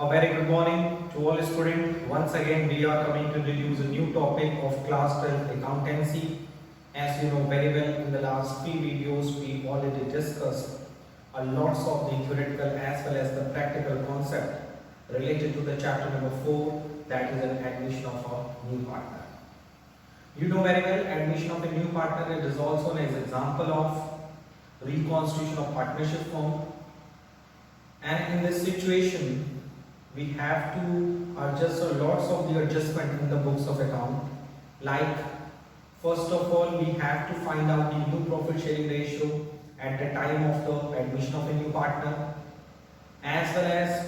A very good morning to all students. Once again, we are coming to introduce a new topic of class 12 accountancy. As you know very well, in the last three videos, we already discussed a lots of the theoretical as well as the practical concept related to the chapter number 4, that is an admission of a new partner. You know very well, admission of a new partner is also an example of reconstitution of partnership form. And in this situation, we have to adjust lots of the adjustment in the books of account. Like, first of all, we have to find out the new profit sharing ratio at the time of the admission of a new partner, as well as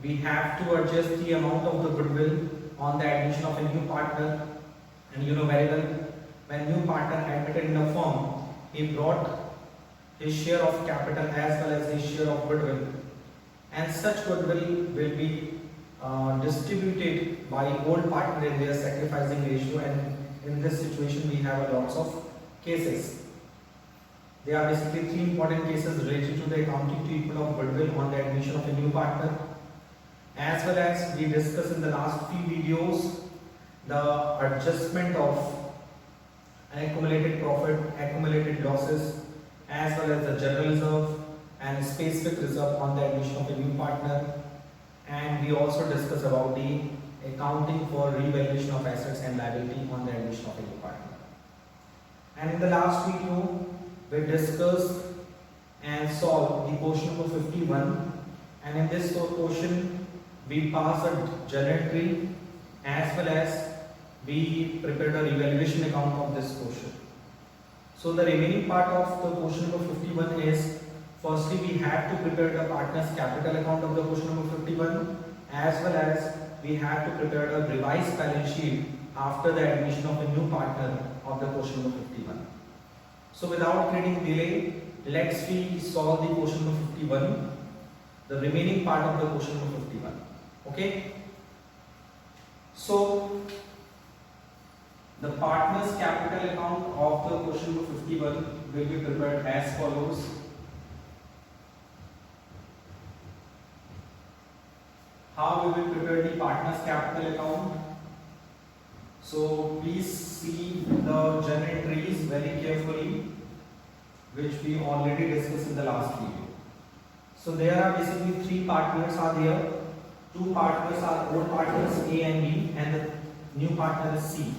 we have to adjust the amount of the goodwill on the admission of a new partner. And you know very well, when new partner admitted in a firm, he brought his share of capital as well as his share of goodwill, and such goodwill will be distributed by old partner in their sacrificing ratio. And in this situation, we have a lots of cases. There are basically three important cases related to the accounting treatment of goodwill on the admission of a new partner. As well as we discussed in the last few videos, the adjustment of an accumulated profit, accumulated losses, as well as the general reserve and specific reserve on the admission of a new partner. And we also discuss about the accounting for revaluation of assets and liability on the admission of a new partner. And in the last video, we discussed and solved the question number 51. And in this portion, we passed a journal entry as well as we prepared a revaluation account of this question. So the remaining part of the question number 51 is, firstly, we have to prepare the partner's capital account of the question number 51, as well as we have to prepare a revised balance sheet after the admission of a new partner of the question number 51. So without creating delay, let's we solve the question number 51, the remaining part of the question number 51. Okay. So the partner's capital account of the question number 51 will be prepared as follows. How we will prepare the partner's capital account? So please see the journal entries very carefully, which we already discussed in the last video. So there are basically three partners are there. Two partners are old partners A and B, and the new partner is C.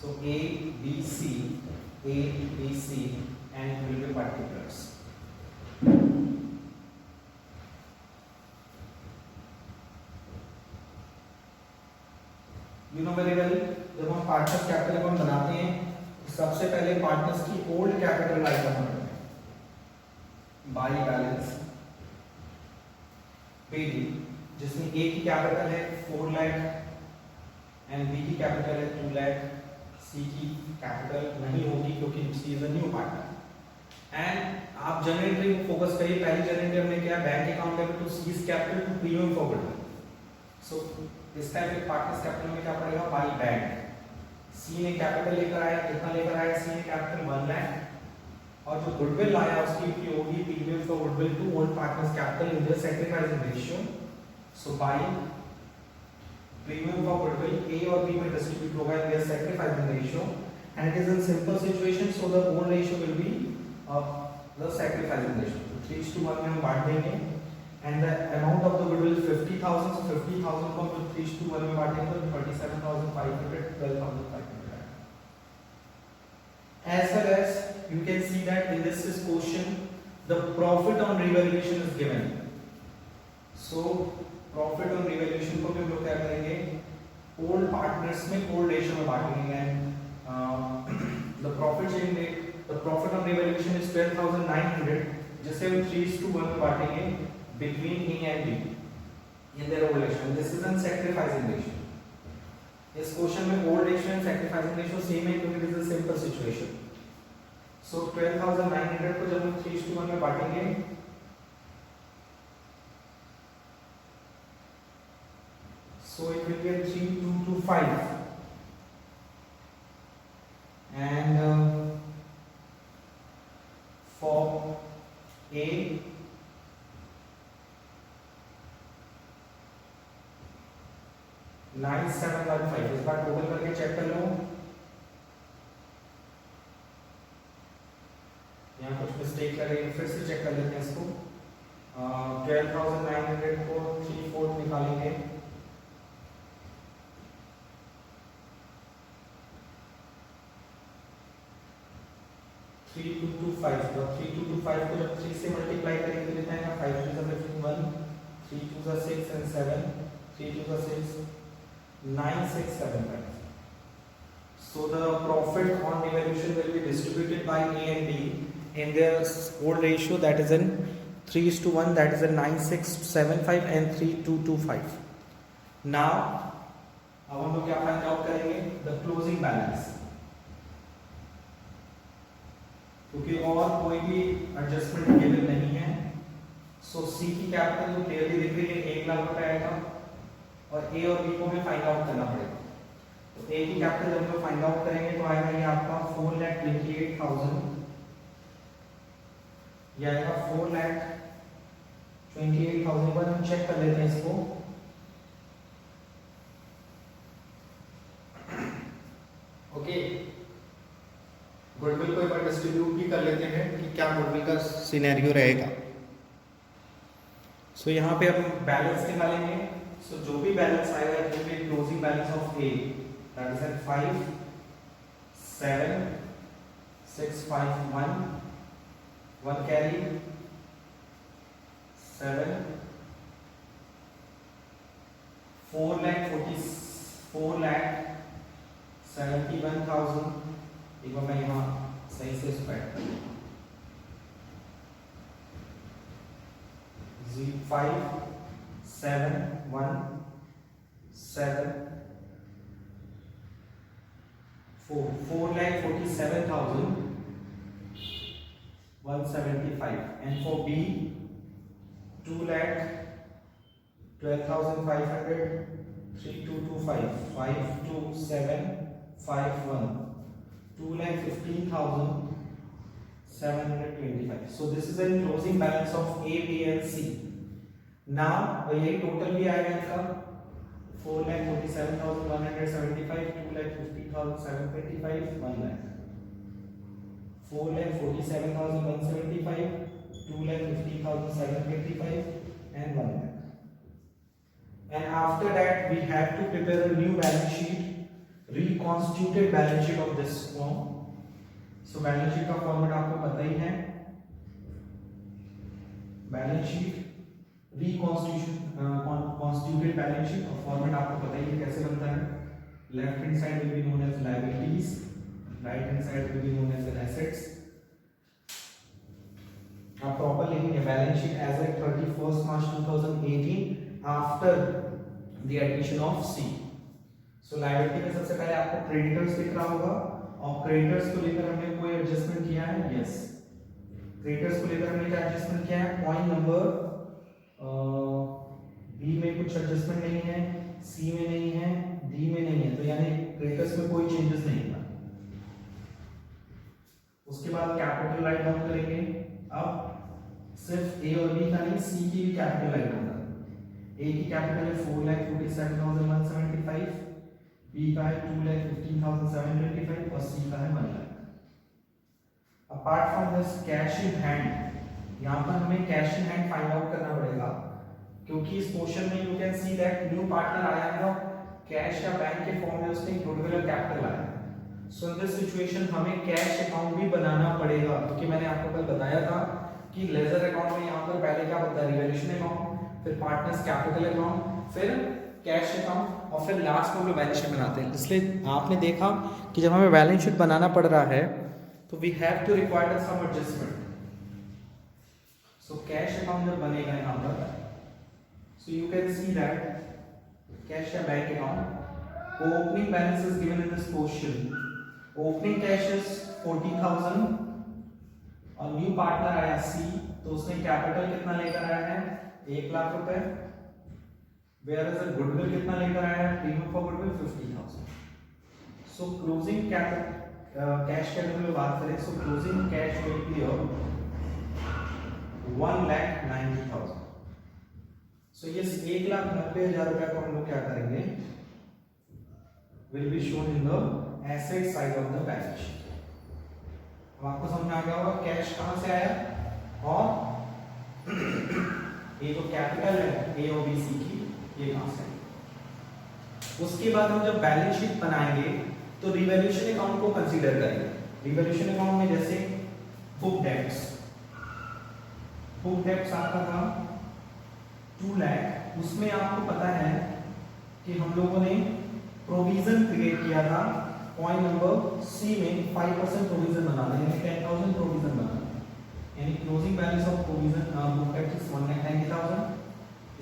So A, B, C, and will be particulars. You know very well, जब हम partners capital account बनाते हैं, सबसे पहले partners की old capital right करते हैं, by balance पेडी, जिसमें ए की कैपिटल है 4 लाख एंड बी की कैपिटल है 2 लाख, सी की कैपिटल नहीं होगी क्योंकि C is a new partner. And आप जनरल एंट्री को फोकस करिए. पहली जनरल एंट्री हमने क्या, bank account debit to C's capital to premium for goodwill. So इस टाइप के पार्टनर्स कैपिटल में क्या पड़ेगा, बाई बैंक. सी ने कैपिटल लेकर आया, कितना लेकर आया, सी ने कैपिटल 1 लाख, और जो गुडविल लाया उसकी की होगी premium for goodwill to old partners capital in the sacrificing ratio. So by premium for goodwill A और B में distribute होगा in their sacrificing ratio, and it is in simple situation, so the old ratio will be the sacrificing ratio. So 3:1 में हम बांट देंगे, and the amount of the goodwill is 50,000, so 50,000 को हम 3:1 में बांटेंगे तो 37,500, 12,500. As well as you can see that in this question the profit on revaluation is given. So profit और रिवैल्यूएशन को भी हम लोग क्या करेंगे, ओल्ड पार्टनर्स में ओल्ड रेशियो में बांटेंगे. And the profit sharing rate, the profit on revaluation is 12,900, जिसे हम 3:1 में बांटेंगे between A and B in their old ratio. This is an sacrificing ratio. इस क्वेश्चन में old ratio and sacrificing ratio same है क्योंकि this is a simple situation. So 12,900 को जब हम 3:1 में बांटेंगे, so it will be a 3:2:5, and for A 9715। इस बार टोटल करके चेक कर लो, यहाँ कुछ मिस्टेक लगेगी, फिर से चेक कर लेते हैं इसको। 12,900 को 3/4 निकालेंगे, 3225। तो 3225 को जब 3 से मल्टीप्लाई करेंगे तो कितना आएगा? 5 2 1, 3 2 6 and 7, 3 2 6, 9675. So the profit on devaluation will be distributed by A and B in their old ratio, that is in 3:1, that is in 9675 and 3225. Now अब हम लोग क्या फाइंड आउट करेंगे? द क्लोजिंग बैलेंस, क्योंकि और कोई भी एडजस्टमेंट गिवन नहीं है। सो सी की कैपिटल तो क्लियरली दिख रही है, 1 लाख रुपए आएगा, और ए और बी को भी फाइंड आउट करना पड़ेगा। तो ए की कैपिटल जब हम लोग फाइंड आउट करेंगे तो आएगा ये आपका 4,28,000, ये आएगा 4,28,000। पर हम चेक कर लेते हैं इसको। ओके, गुडविल को एक बार डिस्ट्रीब्यूट भी कर लेते हैं कि क्या गुडविल का सिनेरियो रहेगा। सो यहाँ पे हम बैलेंस निकालेंगे। सो जो भी बैलेंस आएगा it will be closing balance of A, that is at 5 7 6 5 1 carry 7 4,71,000। एक बार मैं यहाँ सही से स्प्रेड कर लूँ। 5 7 1 7 4,47,175, and for B 2,12,500, 3,225, 5,2751, 2,15,725. So this is a closing balance of A, B and C. Now यही टोटल भी आएगा इनका 4,47,175, 2,50,725, 1 lakh, 4,47,175, 2,50,725 and 1 lakh. And after that we have to prepare a new balance sheet, reconstituted balance sheet of this form. So balance sheet का format आपको पता ही है, balance sheet reconstituted balance sheet और फॉर्मेट आपको पता ही है कैसे बनता है। Left hand side will be known as liabilities, right hand side will be known as assets. आप प्रॉपर लिखेंगे balance sheet as at 31 March 2018 after the admission of C. So liability में सबसे पहले आपको क्रेडिटर्स दिख रहा होगा, और क्रेडिटर्स को लेकर हमने कोई एडजस्टमेंट किया है? यस, क्रेडिटर्स को लेकर हमने क्या एडजस्टमेंट किया है? पॉइंट नंबर बी में कुछ एडजस्टमेंट नहीं है, सी में नहीं है, डी में नहीं है, तो यानी क्रेडिटर्स में कोई चेंजेस नहीं है। उसके बाद कैपिटल राइट डाउन करेंगे। अब सिर्फ ए और बी का नहीं, सी की भी कैपिटल राइट डाउन करेंगे। ए की कैपिटल है 4,47,175, बी का है 2,15,725 और सी का है 1 lakh. Apart from this cash in hand, यहाँ पर हमें cash in hand find out करना पड़ेगा, क्योंकि इस पोर्शन में you can see that new partner आया है और कैश या बैंक के फॉर्म में उसने गुडविल और कैपिटल लाया है। सो इन दिस सिचुएशन हमें कैश अकाउंट भी बनाना पड़ेगा, क्योंकि मैंने आपको कल बताया था कि लेजर अकाउंट में यहाँ पर पहले क्या बनता है? रिवैल्यूएशन अकाउंट, फिर पार्टनर्स कैपिटल अकाउंट, फिर कैश अकाउंट, और फिर लास्ट में हम लोग बैलेंस शीट बनाते हैं। इसलिए आपने देखा कि जब हमें बैलेंस शीट बनाना पड़ रहा है तो we have to require some adjustment. So cash account जब बनेगा यहाँ पर, so you can see that cash या bank account, opening balance is given in this portion. Opening cash is 40,000 और न्यू पार्टनर आया सी, तो उसने कैपिटल कितना लेकर आया है? 1 लाख रुपए। Whereas the goodwill कितना लेकर आया है? Premium for goodwill 50,000। So closing cash capital में बात करें, सो closing cash will be of 1,90,000। सो ये 1,90,000 रुपए को हम लोग क्या करेंगे? will be shown in the asset side of the balance sheet. अब आपको समझ में आ गया होगा कैश कहां से आया, और ये जो कैपिटल है ए और बी सी की, ये कहां से आई। उसके बाद हम जब बैलेंस शीट बनाएंगे तो रिवैल्यूएशन अकाउंट को कंसीडर करेंगे। रिवैल्यूएशन अकाउंट में जैसे बुक डेब्ट्स, बुक डेब्ट्स आपका था 2 लाख, उसमें आपको पता है कि हम लोगों ने प्रोविजन क्रिएट किया था, पॉइंट नंबर सी में 5% प्रोविजन बनाना है, यानी 10,000 प्रोविजन बनाना है, यानी closing balance of provision book debts 1,90,000।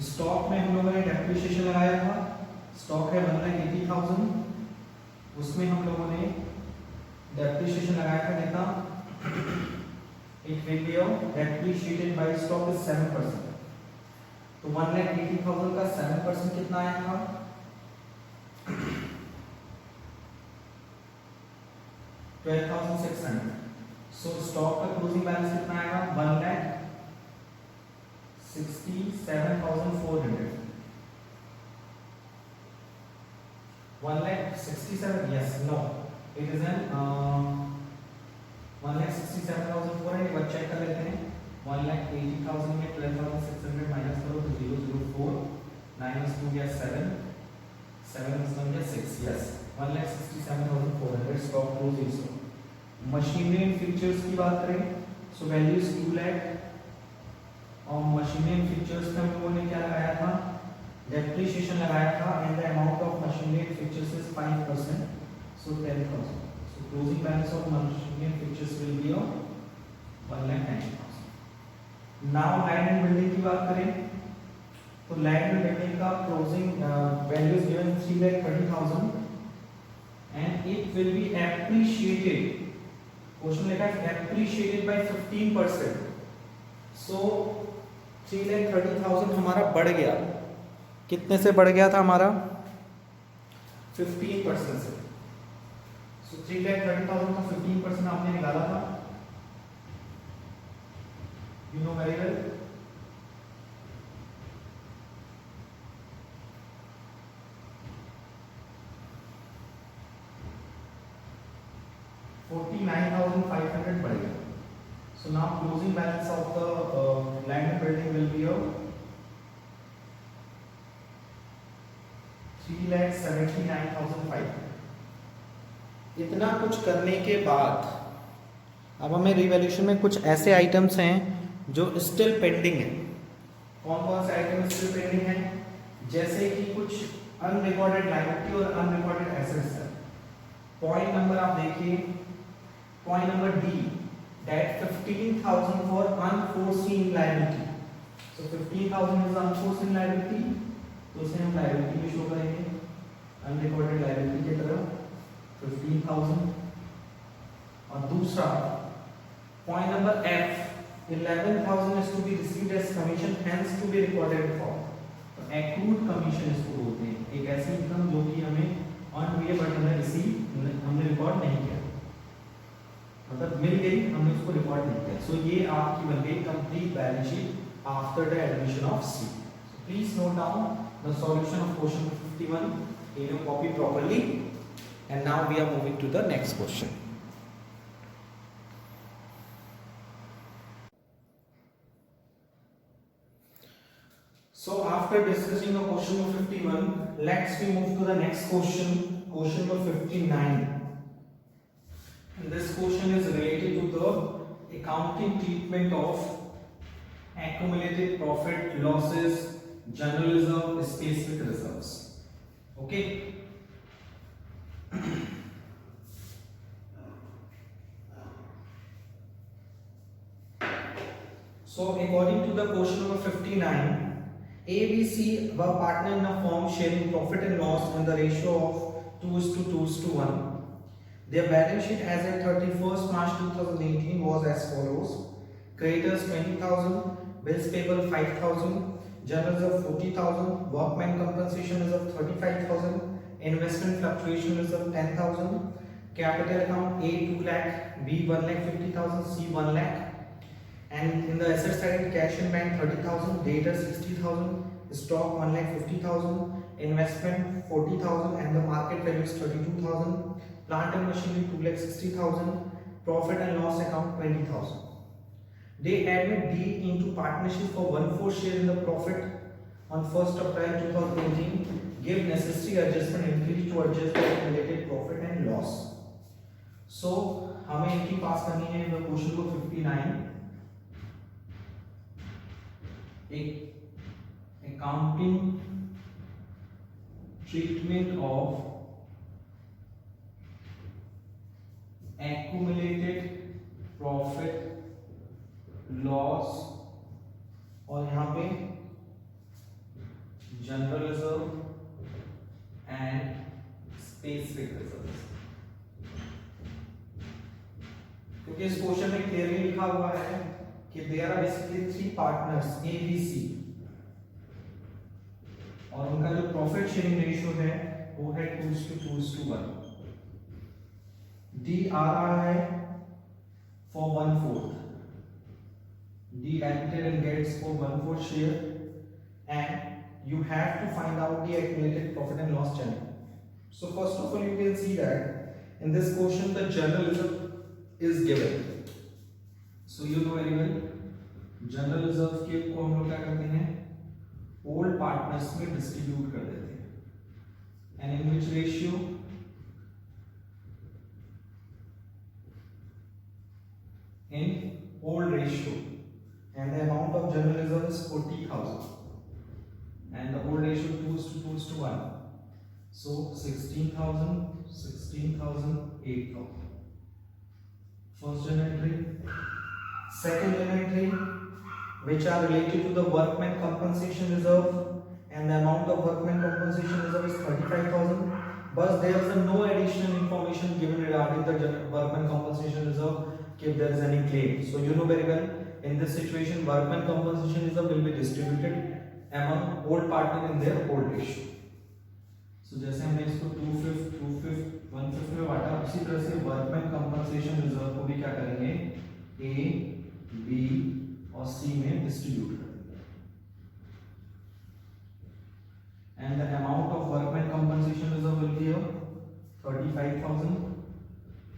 Stock में हम लोगों ने डेप्रिसिएशन लगाया था, स्टॉक है 1,80,000, उसमें हम लोगों ने डेप्रिसिएशन लगाया था कितना, it will be depreciated by stock is 7%, तो 1,80,000 का 7% कितना आया था, 12,600। सो स्टॉक का क्लोजिंग बैलेंस कितना आएगा, 1,67,400, 1,67,000, yes, no, it is an 1,67,400, एक बार चेक कर लेते हैं, 1,80,000 में 12,600 माइनस करो तो 004, 9 गया 7, 7 गया 6, yes, 1,67,400 stock closing stock. Machinery and features की बात करें, सो वैल्यू इज 2 लाख, और मशीनरी एंड फीचर्स में हम लोगों ने क्या लगाया था, डेप्रिसिएशन लगाया था, and the amount of machinery and features is 5%, so 10,000। So closing balance of machinery and features will be 1,90,000। Now land and building की बात करें तो लैंड एंड बिल्डिंग का closing value is given 3,30,000 and it will B appreciated, question लिखा है appreciated bye 15%, सो 3,30,000 हमारा बढ़ गया, कितने से बढ़ गया था हमारा, 15% से। सो 3,30,000 का 15% आपने निकाला था, यू नो वेरी वेल, $49,500 बढ़ेगा। So now closing balance of the land and building will be 3,79,500। इतना कुछ करने के बाद अब हमें रिवैल्यूएशन में कुछ ऐसे आइटम्स हैं जो स्टिल पेंडिंग है। कौन कौन से आइटम स्टिल पेंडिंग है, जैसे कि कुछ अनरिकॉर्डेड लायबिलिटी और अनरिकॉर्डेड एसेट्स है। पॉइंट नंबर आप देखिए, point number D, that 15,000 for unforeseen liability, so 15,000 is unforeseen liability, तो उसे हम liability में शो करेंगे unrecorded liability की तरफ 15,000। और दूसरा point number F, 11,000 is to be received as commission, hence to be recorded for, तो accrued commission इसको बोलते हैं, एक ऐसी इनकम जो कि हमें अर्न हुई है बट हमने रिकॉर्ड नहीं किया, मतलब मिल गई हमने उसको रिकॉर्ड नहीं किया। सो ये आपकी बन गई complete balance sheet after the admission of C. So please note down the solution of question 51 in your copy properly, and now we are moving to the next question. So after discussing the question number 51, let's we move to the next question, question number 59. And this question is related to the accounting treatment of accumulated profit, losses, general reserve, specific reserves. Okay. So according to the question number 59, A, B, C were partner in a firm sharing profit and loss in the ratio of 2:1. Their balance sheet as at 31st March 2018 was as follows: creditors 20,000, bills payable 5,000, general reserve 40,000, workman compensation reserve 35,000, investment fluctuation reserve 10,000, capital account A 2 lakh, B 1,50,000, C 1 lakh. And in the asset side, cash in bank 30,000, debtors 60,000, stock 1,50,000, investment 40,000 and the market value is 32,000, plant and machinery 2,60,000, profit and loss account 20,000. They admit D into partnership for 1/4 share in the profit on 1st April 2018. Give necessary adjustment increase to adjust the accumulated profit and loss. So हमें इनकी पास करनी है question को 59. एक accounting treatment of accumulated profit loss और यहाँ पे general reserve and specific reserve, क्योंकि इस क्वेश्चन में क्लियरली लिखा हुआ है कि there are basically 3 partners A B C और उनका जो प्रॉफिट शेयरिंग रेशियो है वो है 2:1. डी आ रहा है for 1/4. D allocated and gets for 1/4 share, and you have to find out the accumulated profit and loss channel. So first of all, you can see that in this question the general reserve is given. So you know very well, general reserve के को हम लोग क्या करते हैं, old partners में distribute कर देते हैं. And in which ratio, in old ratio, and the amount of general reserve is 40,000 and the old ratio 2:1. So 16,000, 16,000, 8,000. First journal entry. Second journal entry, which are related to the workman compensation reserve, and the amount of workman compensation reserve is 35,000. But there is no additional information given regarding the workman compensation reserve if there is any claim. So you know very well, in this situation workman compensation reserve will be distributed among old partner in their old ratio. So जैसे हमने इसको 2/5, 1/5 में बांटा, उसी तरह से workman compensation reserve को भी क्या करेंगे, ए, बी और सी में डिस्ट्रीब्यूट करेंगे. And the amount of workman compensation reserve will be 35,000.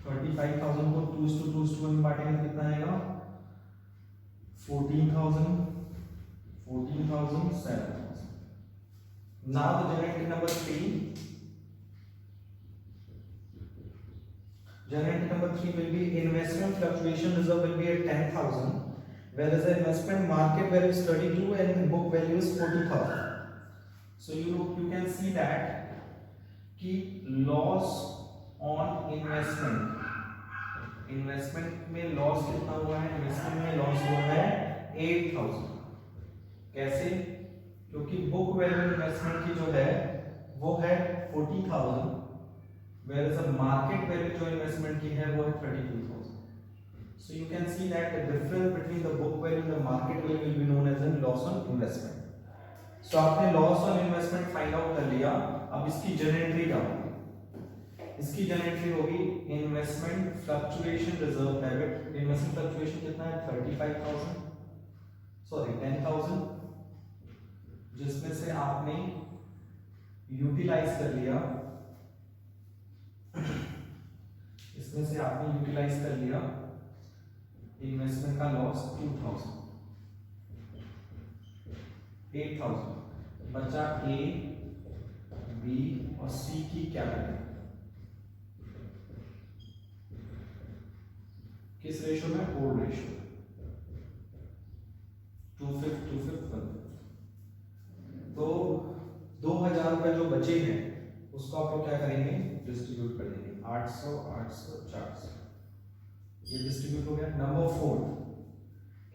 35,000 को 2:1 में बांटेंगे तो कितना आएगा, 14,000, 14,000, 7,000. Now the journal entry number 3. Journal entry number 3 will be investment fluctuation reserve will be at 10,000, whereas the investment market value is 32 and book value is 40,000. So you can see that कि loss on investment में loss कितना हुआ है, investment में loss हुआ है 8,000. कैसे, क्योंकि बुक वैल्यू इन्वेस्टमेंट की जो है वो है 40,000, whereas the market value जो इन्वेस्टमेंट की है वो है 32,000. So you can see that the difference between the book value and the market value will be known as a loss on investment. So आपने loss on investment find out कर लिया. अब इसकी जनरल एंट्री क्या होगी, इसकी general entry होगी investment fluctuation reserve debit. Investment fluctuation कितना है, 35,000, सॉरी 10,000, जिसमें से आपने यूटिलाइज कर लिया, इसमें से आपने यूटिलाइज कर लिया इन्वेस्टमेंट का लॉस 2,000, 8,000. बचा ए, बी और सी की कैपिटल. किस रेशियो में, ओल्ड रेशियो, 2/5. तो 2,000 रुपए जो बचे हैं उसको आप लोग क्या करेंगे, डिस्ट्रीब्यूट कर देंगे. 800, 800, 400, ये डिस्ट्रीब्यूट हो गया. Number 4,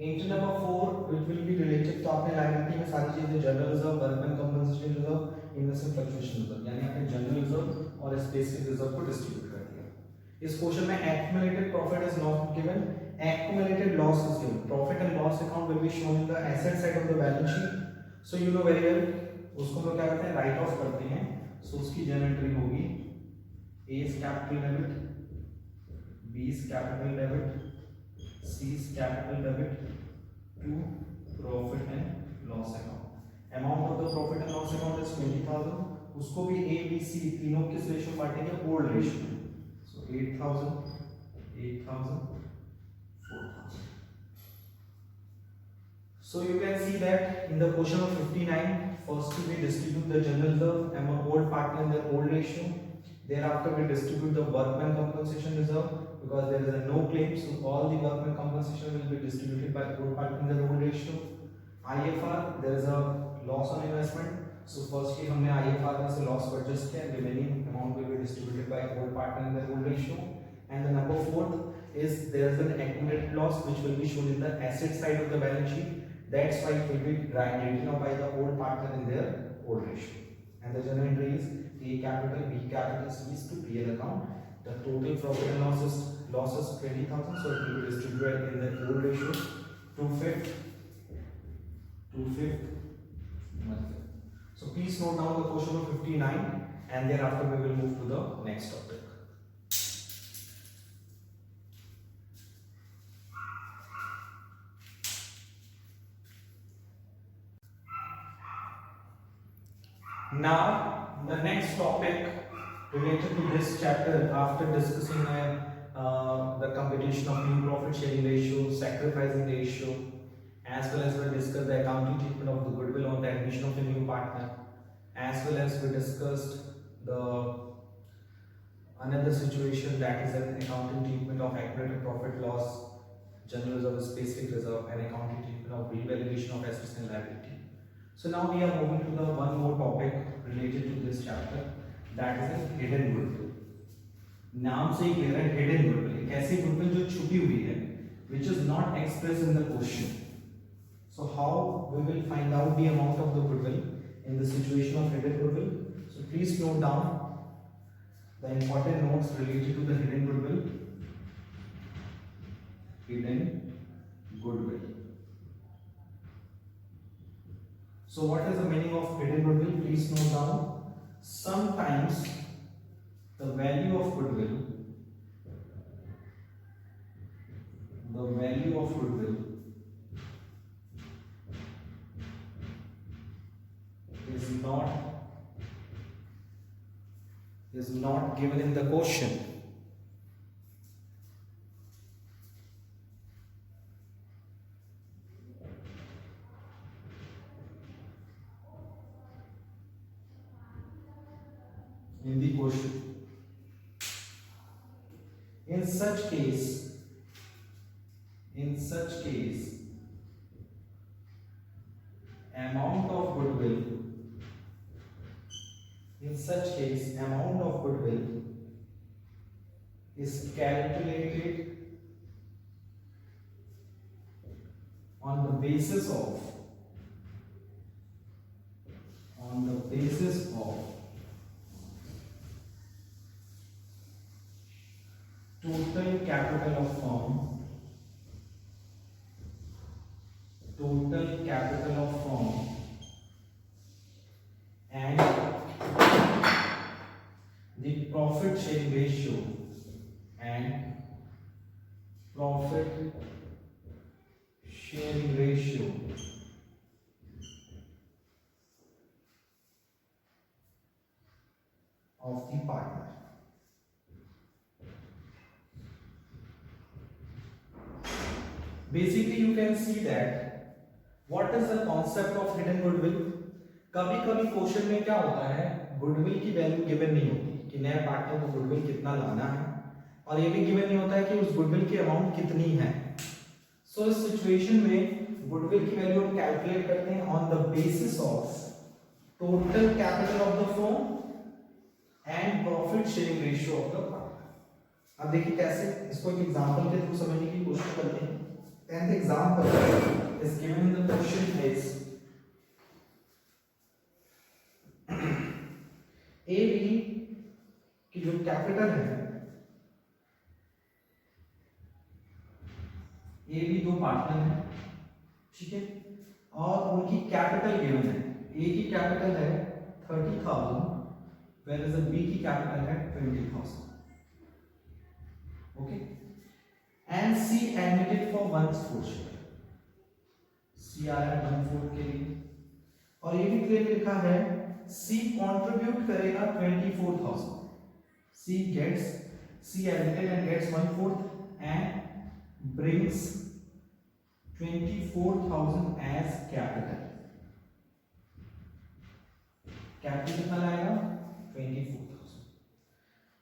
entry number 4 which will be related, तो आपने लायबिलिटी में सारी चीजें general reserve, workman compensation reserve, investment fluctuation reserve, यानी आपने जनरल रिजर्व और स्पेसिफिक रिजर्व को डिस्ट्रीब्यूट कर दिया. इस क्वेश्चन में accumulated profit is not given, accumulated loss is given. Profit and loss account will be shown in the asset side of the balance sheet. So you know very well, उसको हम लोग क्या करते हैं, राइट ऑफ करते हैं. So उसकी general entry होगी A is capital debit, B is capital debit, C is capital debit to profit and loss account. Amount of the profit and loss account is 20,000. उसको भी ए बी सी तीनों किस ratio बांटेंगे, old ratio. So 8000 8000 4000। So you can see that in the question of 59, first we distribute the general reserve among old partner in their old ratio. Thereafter we distribute the workman compensation reserve because there is a no claim, so all the workman compensation will be distributed by old partner in their old ratio. IFR, there is a loss on investment, so firstly हमने IFR में से loss को adjust किया, remaining amount will be distributed by old partner in their old ratio. And the number fourth is there is an accumulated loss which will be shown in the asset side of the balance sheet. That's why it will be written off by the old partner in their old ratio. And the general entry is A capital, B capital, C is to PL account. The total profit and losses 20,000, so it will be distributed in the old ratio. 2/5, 2/5, 1/5. So please note down the question of 59, and thereafter we will move to the next topic. Now the next topic related to this chapter, after discussing the computation of new profit sharing ratio, sacrificing ratio, as well as we discussed the accounting treatment of the goodwill on the admission of a new partner, as well as we discussed the another situation, that is an accounting treatment of accumulated profit loss, general reserve, specific reserve, and accounting treatment of revaluation of assets and liability. So now we are moving to the one more topic related to this chapter, that is a hidden goodwill. नाम से ही clear है, hidden goodwill एक ऐसी goodwill जो छुपी हुई है, which is not expressed in the question. So how we will find out the amount of the goodwill in the situation of hidden goodwill? So please note down the important notes related to the hidden goodwill. Hidden goodwill. So what is the meaning of hidden goodwill? Please note down. Sometimes the value of goodwill is not given in the question. In the question. In such case, amount of goodwill is calculated on the basis of total capital of firm and the profit sharing ratio of the partner. Basically you can see that what is the concept of hidden goodwill. कभी कभी question में क्या होता है, goodwill की value given नहीं होती कि नए पार्टनर को गुडविल कितना लाना है, और ये भी गिवन नहीं होता है कि उस गुडविल की अमाउंट कितनी है. सो इस सिचुएशन में गुडविल की वैल्यू हम कैलकुलेट करते हैं on the basis of total capital of the firm and profit sharing ratio of the partner. अब देखिए कैसे इसको एक एग्जांपल के थ्रू समझने की कोशिश करते हैं. And the example is given in the question is AB की जो कैपिटल है, AB दो पार्टनर हैं, ठीक है, और उनकी कैपिटल गिवन है. A की कैपिटल है 30,000, whereas B की कैपिटल है 20,000. Okay, and C admitted for 1/4 share. C आया 1/4 के लिए, और ये भी क्लियर लिखा है सी कंट्रीब्यूट करेगा 24,000. C added and gets 1/4 and brings 24,000 as capital. Capital कितना लाएगा 24,000.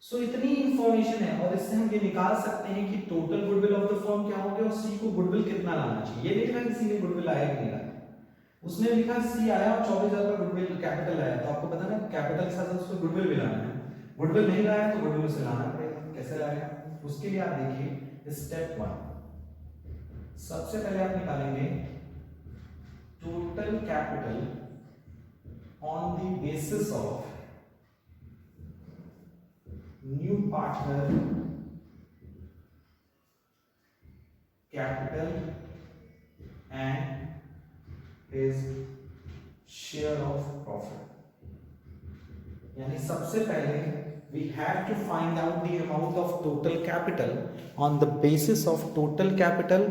सो इतनी इंफॉर्मेशन है और इससे हम ये निकाल सकते हैं कि total goodwill of the firm क्या हो गया और सी को गुडविल कितना लाना चाहिए. ये नहीं लिखा कि सी ने गुडविल आया कि नहीं लाया, उसने लिखा सी आया और 24,000 का गुडविल कैपिटल आया. तो आपको पता ना कैपिटल के साथ उसको गुडविल भी लाना है. गुडविल नहीं लाया तो गुडविल से लाना पड़ेगा. कैसे लाएगा उसके लिए आप देखिए स्टेप 1. सबसे पहले आप निकालेंगे total capital on the basis of new partner capital and his share of profit. यानी सबसे पहले we have to find out the amount of total capital on the basis of total capital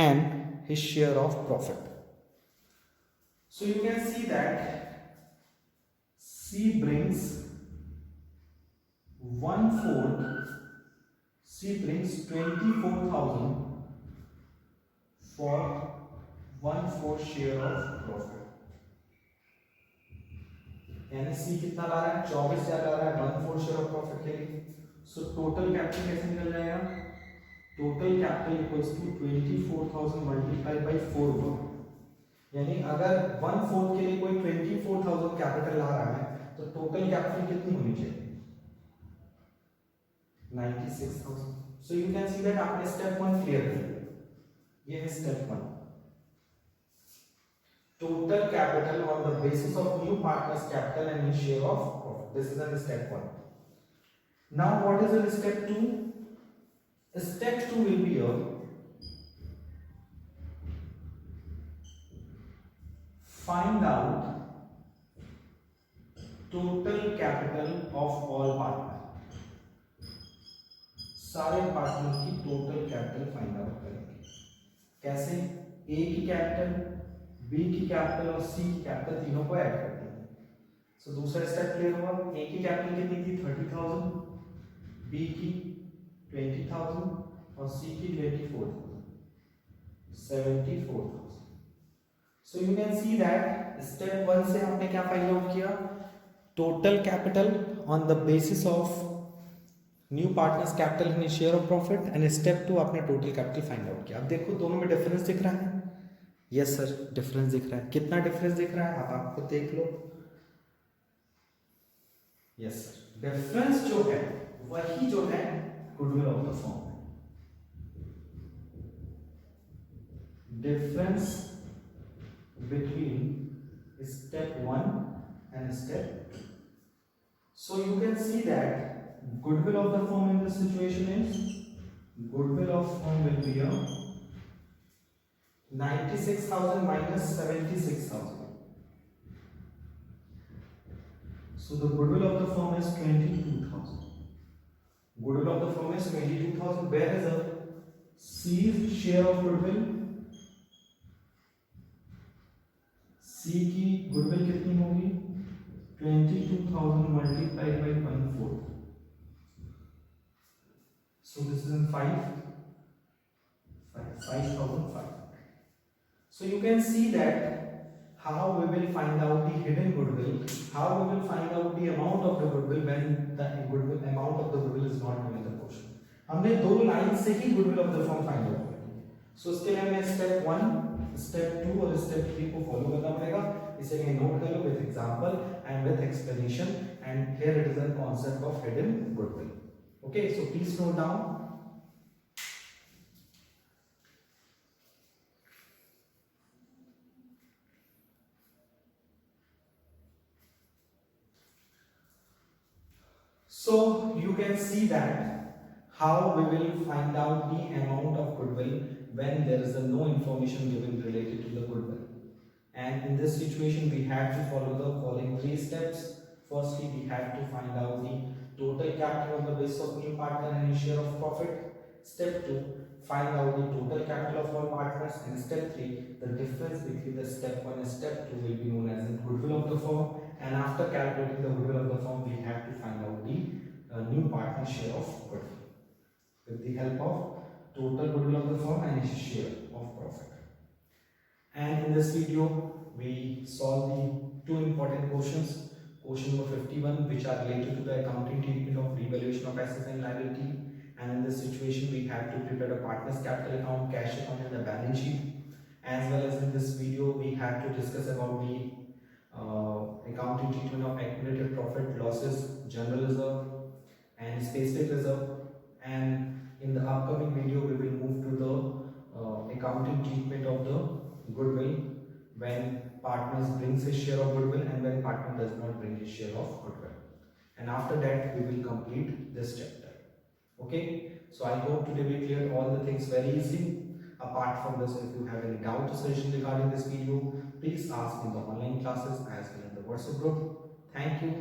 and his share of profit. So you can see that C brings 1/4. C brings 24,000 for 1/4 share of profit. यानी C कितना ला रहा है 24,000 ला रहा है 1/4 share of profit के लिए. So total capital कैसे निकल जाएगा. Total capital equals to 24,000 multiplied by 4 होगा. यानी अगर 1/4 के लिए कोई 24,000 कैपिटल ला रहा है तो टोटल कैपिटल कितनी होनी चाहिए 96,000. सो यू कैन सी दैट आपने स्टेप 1 क्लियर कर लिया. ये है step 1. Total capital on the basis of new partners capital and in share of profit. This is the step 1. Now what is the step 2. Step 2 will be your find out total capital of all partners. सारे partner की total capital find out करेंगे. कैसे. ए की capital, B की capital और सी की capital तीनों को ऐड करते हैं. सो दूसरा स्टेप क्लियर हुआ. ए की कैपिटल कितनी थी 30,000, बी की 20,000 और सी की 24,000, 74,000. So you can see that step 1 से हमने क्या फाइंड आउट किया total capital on the basis of new partners capital in share of profit and step 2 आपने टोटल कैपिटल फाइंड आउट किया. अब देखो दोनों में डिफरेंस दिख रहा है. यस सर डिफरेंस दिख रहा है. कितना डिफरेंस दिख रहा है आप खुद देख लो. यस सर डिफरेंस जो है वही जो है goodwill of the firm. Difference between step 1 and step 2. So you can see that goodwill of the firm in this situation is goodwill of firm will be a 96,000 minus 76,000. So the goodwill of the firm is 22,000. Goodwill of the firm is 22,000. Where is the C's share of goodwill? C की goodwill कितनी होगी 22,000 multiplied by 1/4. So this is in 5,500. So you can see that how we will find out the hidden goodwill, how we will find out the amount of the goodwill when the goodwill amount of the goodwill is not given the question. हमने दो line से ही goodwill of the firm find out कर ली. So इसके लिए हमें step 1, step 2 और step 3 को follow करना पड़ेगा. इसे कहीं नोट कर लो with example and with explanation and here it is the concept of hidden goodwill. Okay so please note down. So you can see that how we will find out the amount of goodwill when there is no information given related to the goodwill. And in this situation we have to follow the following 3 steps. Firstly we have to find out the total capital on the basis of new partner and share of profit. Step 2 find out the total capital of all partners, and step 3 the difference between the step 1 and step 2 will be known as the goodwill of the firm, And after calculating the goodwill of the firm, we have to find out the new partner share of goodwill with the help of total goodwill of the firm and his share of profit. And in this video, we solve the two important questions. Question number 51, which are related to the accounting treatment of revaluation of assets and liability. And in this situation, we have to prepare a partner's capital account, cash account, and the balance sheet. As well as in this video, we have to discuss about the accounting treatment of accumulated profit, losses, general reserve, and specific reserve. And in the upcoming video, we will move to the accounting treatment of the goodwill when partners brings his share of goodwill and when partner does not bring his share of goodwill. And after that, we will complete this chapter. Okay, so I hope today we cleared all the things very easy. Apart from this, if you have any doubt or suggestion regarding this video, please ask in the online classes as well in the WhatsApp group. Thank you.